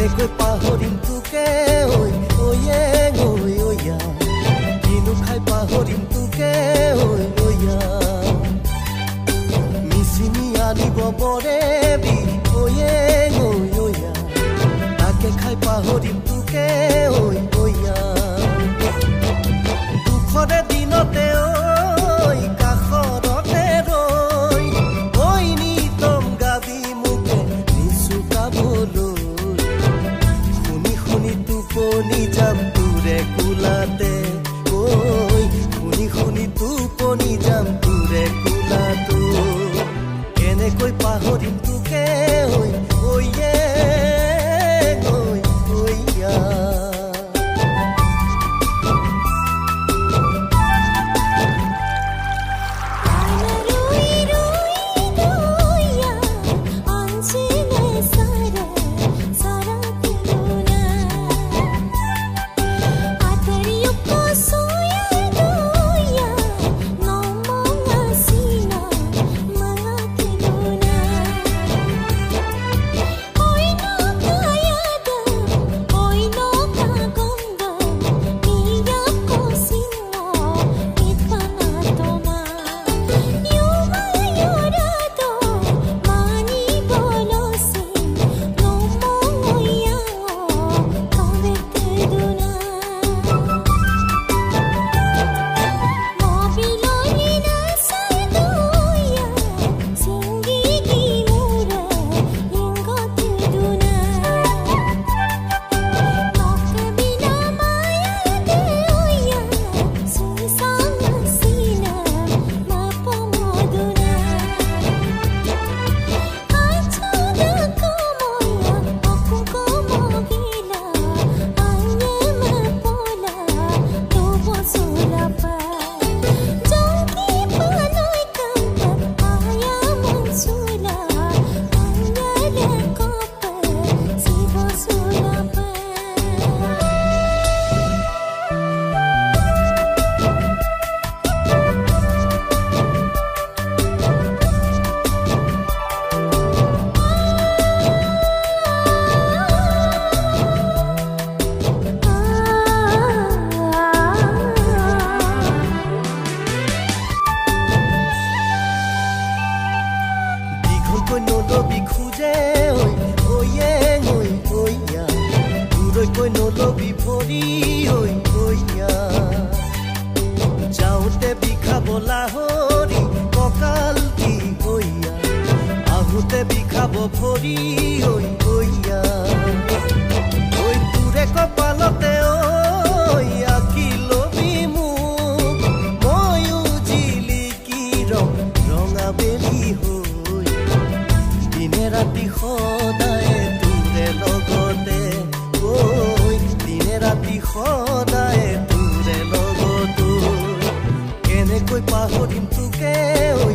কেনেকৈ পাহৰিম তোকে ঐ ঐয়া কিনো খাই পাহৰিম তোকে ঐয়া মিচিনি আনিব বৰে বি ঐয়া তাকে খাই পাহৰিম তোকে ঐয়া দুখৰে দিনতে ঐ কাষৰতে ৰৈ ঐ নিতম গাবি মোকে নিচুকাবলৈ শুনি টোপনি যাম তোৰে কোলাতে ঐ শুনি টোপনি যাম তোৰে কোলাতো কেনেকৈ পাহৰিম তোকে ঐয়া নলবি খোজে ঐয়া দূৰৈকৈ নলবি ভৰি ঐয়া যাওঁতে বিষাব লাহৰি কঁকালটি ঐয়া আহোঁতে বিষাব ভৰি ঐয়া ঐ তোৰে কপালতে আঁকি লবি মোক ময়ো জিলিকি ৰঙা বেলি দিনে ৰাতি সদায় তোৰে লগতে দিনে ৰাতি সদায় তোৰে লগতো কেনেকৈ পাহৰিম তোকে ঐ